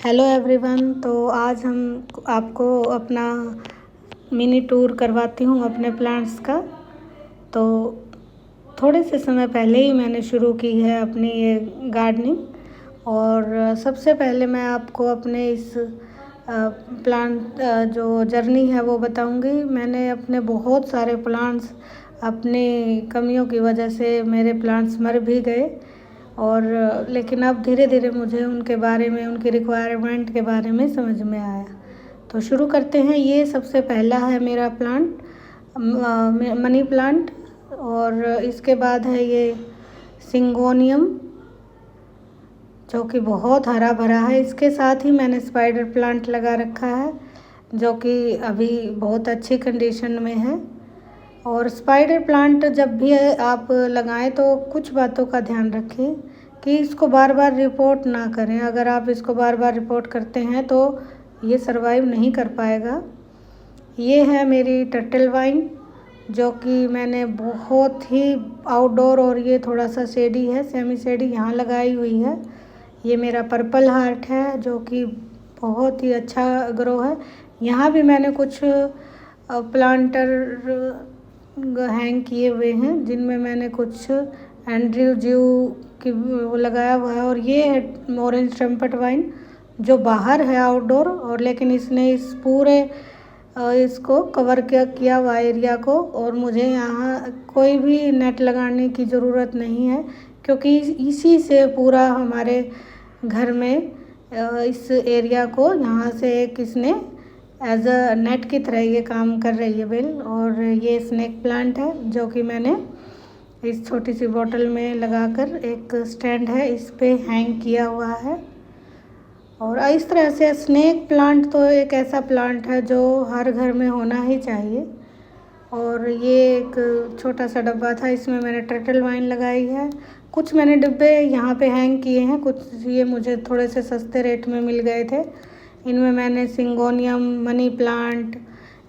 Hello everyone. तो आज हम आपको अपना मिनी टूर करवाती हूँ अपने प्लांट्स का। तो थोड़े से समय पहले ही मैंने शुरू की है अपनी ये गार्डनिंग। और सबसे पहले मैं आपको अपने इस प्लांट जो जर्नी है वो बताऊंगी। मैंने अपने बहुत सारे प्लांट्स अपनी कमियों की वजह से मेरे प्लांट्स मर भी गए, और लेकिन अब धीरे धीरे मुझे उनके बारे में, उनकी रिक्वायरमेंट के बारे में समझ में आया। तो शुरू करते हैं। ये सबसे पहला है मेरा प्लांट, मनी प्लांट। और इसके बाद है ये सिंगोनियम, जो कि बहुत हरा भरा है। इसके साथ ही मैंने स्पाइडर प्लांट लगा रखा है, जो कि अभी बहुत अच्छी कंडीशन में है। और स्पाइडर प्लांट जब भी आप लगाएं तो कुछ बातों का ध्यान रखें कि इसको बार बार रिपोर्ट ना करें। अगर आप इसको बार बार रिपोर्ट करते हैं तो ये सरवाइव नहीं कर पाएगा। ये है मेरी टर्टल वाइन, जो कि मैंने बहुत ही आउटडोर, और ये थोड़ा सा शेडी है, सेमी शेडी, यहाँ लगाई हुई है। ये मेरा पर्पल हार्ट है, जो कि बहुत ही अच्छा ग्रो है। यहाँ भी मैंने कुछ प्लांटर हैंग किए हुए हैं, जिनमें मैंने कुछ एंड्रयू ज्यू की वो लगाया हुआ है। और ये है ऑरेंज ट्रम्पेट वाइन, जो बाहर है आउटडोर, और लेकिन इसने इस पूरे इसको कवर किया हुआ एरिया को। और मुझे यहाँ कोई भी नेट लगाने की ज़रूरत नहीं है, क्योंकि इसी से पूरा हमारे घर में इस एरिया को यहाँ से एक इसने एज अ नेट की तरह ये काम कर रही है बेल। और ये स्नेक प्लांट है, जो कि मैंने इस छोटी सी बोतल में लगाकर, एक स्टैंड है इस पे हैंग किया हुआ है। और इस तरह से स्नेक प्लांट तो एक ऐसा प्लांट है जो हर घर में होना ही चाहिए। और ये एक छोटा सा डब्बा था, इसमें मैंने टर्टल वाइन लगाई है। कुछ मैंने डिब्बे यहाँ पे हैंग किए हैं, कुछ ये मुझे थोड़े से सस्ते रेट में मिल गए थे। इनमें मैंने सिंगोनियम, मनी प्लांट,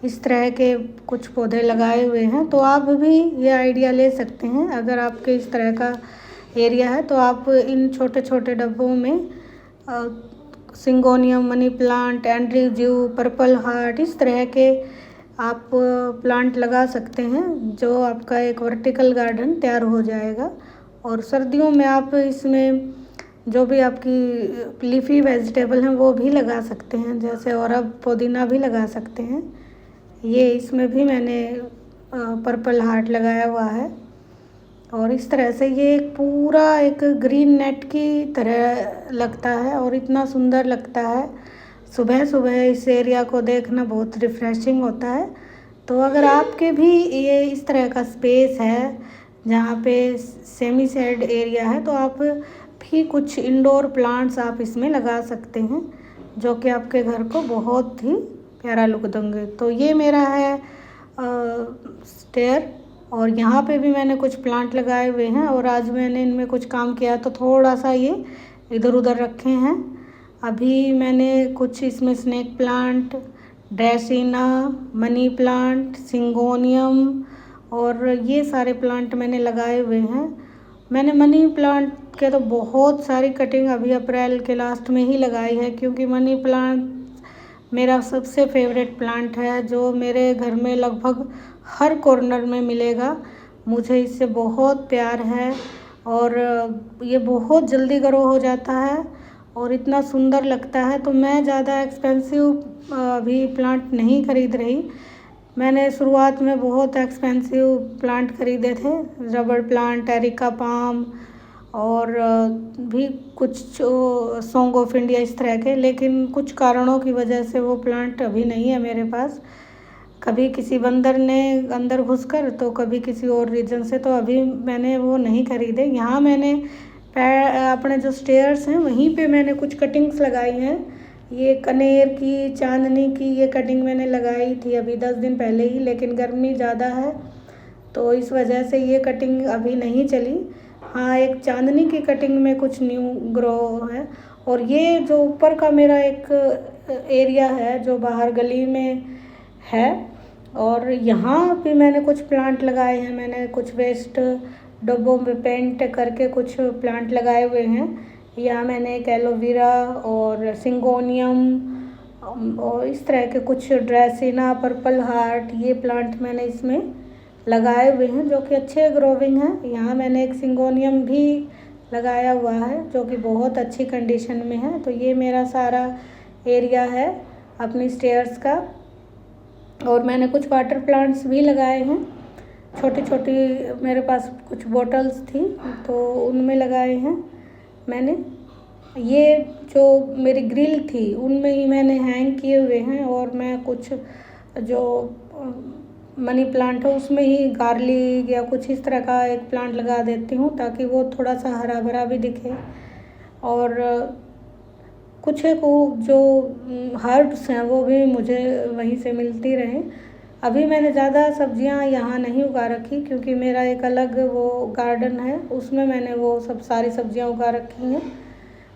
इस तरह के कुछ पौधे लगाए हुए हैं। तो आप भी ये आइडिया ले सकते हैं। अगर आपके इस तरह का एरिया है तो आप इन छोटे छोटे डब्बों में सिंगोनियम, मनी प्लांट, एंड्रयू ज्यू, पर्पल हार्ट, इस तरह के आप प्लांट लगा सकते हैं, जो आपका एक वर्टिकल गार्डन तैयार हो जाएगा। और सर्दियों में आप इसमें जो भी आपकी लीफी वेजिटेबल हैं वो भी लगा सकते हैं, जैसे और अब पुदीना भी लगा सकते हैं। ये इसमें भी मैंने पर्पल हार्ट लगाया हुआ है। और इस तरह से ये पूरा एक ग्रीन नेट की तरह लगता है, और इतना सुंदर लगता है। सुबह सुबह इस एरिया को देखना बहुत रिफ़्रेशिंग होता है। तो अगर आपके भी ये इस तरह का स्पेस है जहाँ पे सेमी शेड एरिया है, तो आप भी कुछ इंडोर प्लांट्स आप इसमें लगा सकते हैं, जो कि आपके घर को बहुत ही प्यारा लुक देंगे। तो ये मेरा है स्टेयर, और यहाँ पे भी मैंने कुछ प्लांट लगाए हुए हैं। और आज मैंने इनमें कुछ काम किया तो थोड़ा सा ये इधर उधर रखे हैं। अभी मैंने कुछ इसमें snake plant, ड्रेसिना, money plant, syngonium, और ये सारे प्लांट मैंने लगाए हुए हैं। मैंने मनी प्लांट के तो बहुत सारी कटिंग अभी अप्रैल के लास्ट में ही लगाई है, क्योंकि मनी प्लांट मेरा सबसे फेवरेट प्लांट है, जो मेरे घर में लगभग हर कॉर्नर में मिलेगा। मुझे इससे बहुत प्यार है, और ये बहुत जल्दी ग्रो हो जाता है और इतना सुंदर लगता है। तो मैं ज़्यादा एक्सपेंसिव अभी प्लांट नहीं खरीद रही। मैंने शुरुआत में बहुत एक्सपेंसिव प्लांट खरीदे थे, रबड़ प्लांट, एरिका पाम, और भी कुछ सॉन्ग ऑफ इंडिया, इस तरह के। लेकिन कुछ कारणों की वजह से वो प्लांट अभी नहीं है मेरे पास। कभी किसी बंदर ने अंदर घुसकर, तो कभी किसी और रीजन से, तो अभी मैंने वो नहीं खरीदे। यहाँ मैंने अपने जो स्टेयर्स हैं वहीं पे मैंने कुछ कटिंग्स लगाई हैं। ये कनेर की, चांदनी की, ये कटिंग मैंने लगाई थी अभी 10 दिन पहले ही, लेकिन गर्मी ज़्यादा है तो इस वजह से ये कटिंग अभी नहीं चली। हाँ, एक चांदनी की कटिंग में कुछ न्यू ग्रो है। और ये जो ऊपर का मेरा एक एरिया है जो बाहर गली में है, और यहाँ भी मैंने कुछ प्लांट लगाए हैं। मैंने कुछ वेस्ट डब्बों में पेंट करके कुछ प्लांट लगाए हुए हैं। यहाँ मैंने एक एलोवेरा और सिंगोनियम और इस तरह के कुछ ड्रेसिना, पर्पल हार्ट, ये प्लांट मैंने इसमें लगाए हुए हैं जो कि अच्छे ग्रोविंग हैं। यहाँ मैंने एक सिंगोनियम भी लगाया हुआ है जो कि बहुत अच्छी कंडीशन में है। तो ये मेरा सारा एरिया है अपनी स्टेयर्स का। और मैंने कुछ वाटर प्लांट्स भी लगाए हैं, छोटी छोटी मेरे पास कुछ बॉटल्स थी तो उनमें लगाए हैं मैंने। ये जो मेरी ग्रिल थी उनमें ही मैंने हैंग किए हुए हैं, और मैं कुछ जो मनी प्लांट है उसमें ही गार्लिक या कुछ इस तरह का एक प्लांट लगा देती हूँ ताकि वो थोड़ा सा हरा भरा भी दिखे। और कुछ एक जो हर्ब्स हैं वो भी मुझे वहीं से मिलती रहे। अभी मैंने ज़्यादा सब्जियां यहाँ नहीं उगा रखी क्योंकि मेरा एक अलग वो गार्डन है, उसमें मैंने वो सब सारी सब्जियां उगा रखी हैं।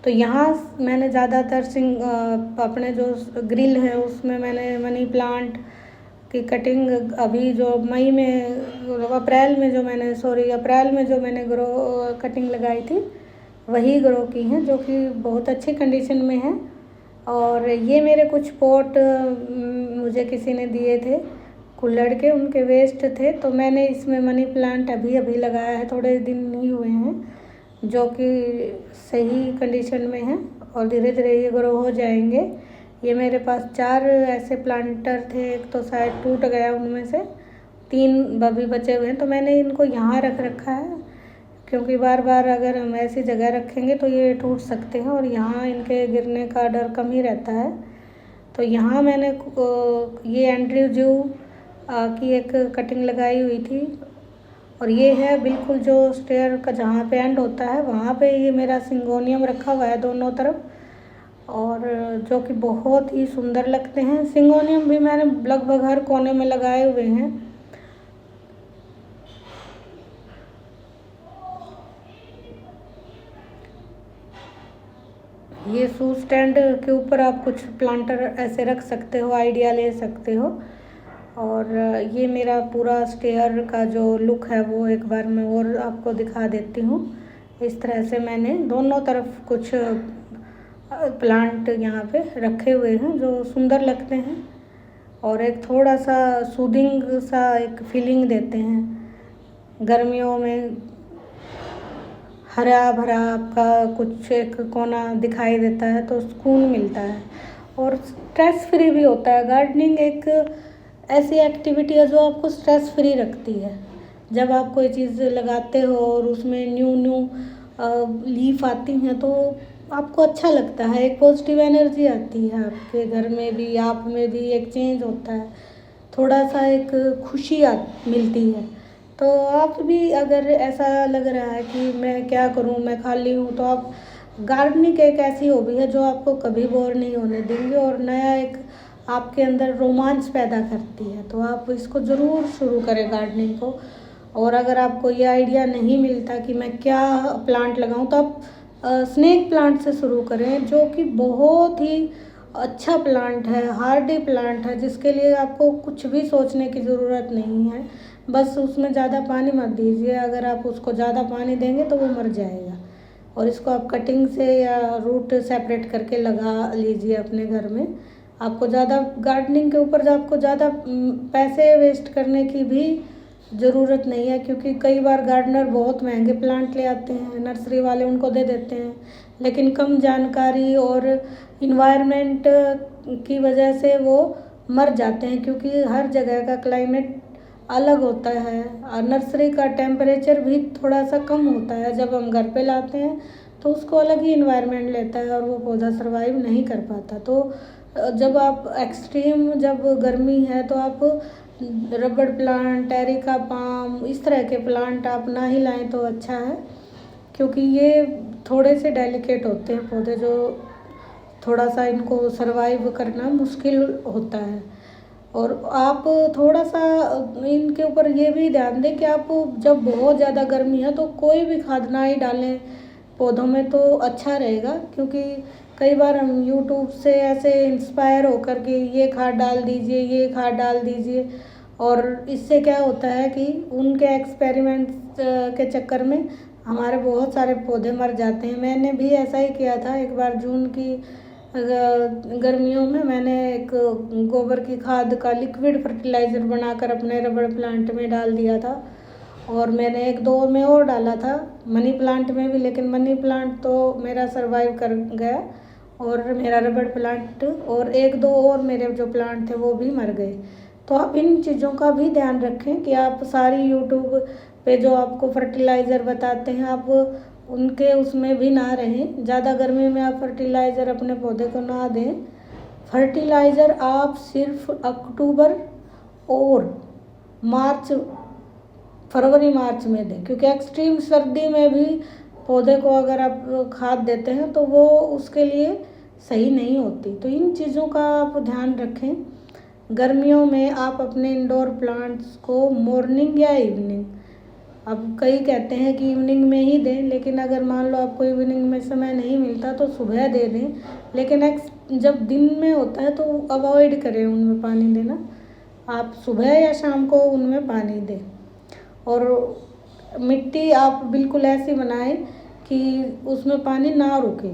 तो यहाँ मैंने ज़्यादातर अपने जो ग्रिल है उसमें मैंने मनी प्लांट की कटिंग अभी जो अप्रैल में जो मैंने कटिंग लगाई थी वही ग्रो की हैं जो कि बहुत अच्छी कंडीशन में है। और ये मेरे कुछ पॉट मुझे किसी ने दिए थे, कुल्हड़ के, उनके वेस्ट थे, तो मैंने इसमें मनी प्लांट अभी लगाया है, थोड़े दिन ही हुए हैं, जो कि सही कंडीशन में है और धीरे धीरे ये ग्रो हो जाएंगे। ये मेरे पास 4 ऐसे प्लांटर थे, एक तो शायद टूट गया, उनमें से 3 अभी बचे हुए हैं। तो मैंने इनको यहाँ रख रखा है क्योंकि बार बार अगर हम ऐसी जगह रखेंगे तो ये टूट सकते हैं और यहाँ इनके गिरने का डर कम ही रहता है। तो यहाँ मैंने ये एंड्रयू ज्यू की एक कटिंग लगाई हुई थी, और ये है बिल्कुल जो स्टेयर का जहाँ पे एंड होता है वहाँ पे ये मेरा सिंगोनियम रखा हुआ है दोनों तरफ, और जो कि बहुत ही सुंदर लगते हैं। सिंगोनियम भी मैंने लगभग हर कोने में लगाए हुए हैं। ये शू स्टैंड के ऊपर आप कुछ प्लांटर ऐसे रख सकते हो, आइडिया ले सकते हो। और ये मेरा पूरा स्टेयर का जो लुक है वो एक बार मैं और आपको दिखा देती हूँ। इस तरह से मैंने दोनों तरफ कुछ प्लांट यहाँ पे रखे हुए हैं जो सुंदर लगते हैं और एक थोड़ा सा सूदिंग सा एक फीलिंग देते हैं। गर्मियों में हरा भरा आपका कुछ एक कोना दिखाई देता है तो सुकून मिलता है और स्ट्रेस फ्री भी होता है। गार्डनिंग एक ऐसी एक्टिविटी है जो आपको स्ट्रेस फ्री रखती है। जब आप कोई चीज़ लगाते हो और उसमें न्यू लीफ आती हैं तो आपको अच्छा लगता है, एक पॉजिटिव एनर्जी आती है आपके घर में भी, आप में भी एक चेंज होता है, थोड़ा सा एक खुशी मिलती है। तो आप भी अगर ऐसा लग रहा है कि मैं क्या करूं, मैं खाली हूं, तो आप गार्डनिंग एक ऐसी हॉबी है जो आपको कभी बोर नहीं होने देंगे और नया एक आपके अंदर रोमांच पैदा करती है। तो आप इसको ज़रूर शुरू करें गार्डनिंग को। और अगर आपको ये आइडिया नहीं मिलता कि मैं क्या प्लांट लगाऊं तो आप स्नेक प्लांट से शुरू करें जो कि बहुत ही अच्छा प्लांट है, हार्डी प्लांट है, जिसके लिए आपको कुछ भी सोचने की ज़रूरत नहीं है। बस उसमें ज़्यादा पानी मत दीजिए, अगर आप उसको ज़्यादा पानी देंगे तो वो मर जाएगा। और इसको आप कटिंग से या रूट सेपरेट करके लगा लीजिए अपने घर में। आपको ज़्यादा गार्डनिंग के ऊपर आपको ज़्यादा पैसे वेस्ट करने की भी ज़रूरत नहीं है, क्योंकि कई बार गार्डनर बहुत महंगे प्लांट ले आते हैं, नर्सरी वाले उनको दे देते हैं, लेकिन कम जानकारी और इन्वायरमेंट की वजह से वो मर जाते हैं, क्योंकि हर जगह का क्लाइमेट अलग होता है और नर्सरी का टेम्परेचर भी थोड़ा सा कम होता है। जब हम घर पे लाते हैं तो उसको अलग ही इन्वायरमेंट लेता है और वो पौधा सर्वाइव नहीं कर पाता। तो जब आप एक्सट्रीम जब गर्मी है तो आप रबड़ प्लांट, एरिका पाम, इस तरह के प्लांट आप ना ही लाएं तो अच्छा है, क्योंकि ये थोड़े से डेलिकेट होते हैं पौधे, जो थोड़ा सा इनको सर्वाइव करना मुश्किल होता है। और आप थोड़ा सा इनके ऊपर ये भी ध्यान दें कि आप जब बहुत ज़्यादा गर्मी है तो कोई भी खाद ना ही डालें पौधों में तो अच्छा रहेगा, क्योंकि कई बार हम यूट्यूब से ऐसे इंस्पायर होकर के ये खाद डाल दीजिए, ये खाद डाल दीजिए, और इससे क्या होता है कि उनके एक्सपेरिमेंट्स के चक्कर में हमारे बहुत सारे पौधे मर जाते हैं। मैंने भी ऐसा ही किया था एक बार जून की गर्मियों में। मैंने एक गोबर की खाद का लिक्विड फर्टिलाइज़र बनाकर अपने रबड़ प्लांट में डाल दिया था, और मैंने एक दो में और डाला था मनी प्लांट में भी, लेकिन मनी प्लांट तो मेरा सरवाइव कर गया और मेरा रबड़ प्लांट और एक दो और मेरे जो प्लांट थे वो भी मर गए। तो आप इन चीज़ों का भी ध्यान रखें कि आप सारी यूट्यूब पे जो आपको फर्टिलाइज़र बताते हैं आप उनके उसमें भी ना रहें। ज़्यादा गर्मी में आप फर्टिलाइज़र अपने पौधे को ना दें। फर्टिलाइज़र आप सिर्फ अक्टूबर और मार्च, फरवरी मार्च में दें, क्योंकि एक्सट्रीम सर्दी में भी पौधे को अगर आप खाद देते हैं तो वो उसके लिए सही नहीं होती। तो इन चीज़ों का आप ध्यान रखें। गर्मियों में आप अपने इंडोर प्लांट्स को मॉर्निंग या इवनिंग, अब कई कहते हैं कि इवनिंग में ही दें, लेकिन अगर मान लो आपको इवनिंग में समय नहीं मिलता तो सुबह दे दें, लेकिन जब दिन में होता है तो अवॉइड करें उनमें पानी देना। आप सुबह या शाम को उनमें पानी दें, और मिट्टी आप बिल्कुल ऐसी बनाएं कि उसमें पानी ना रुके।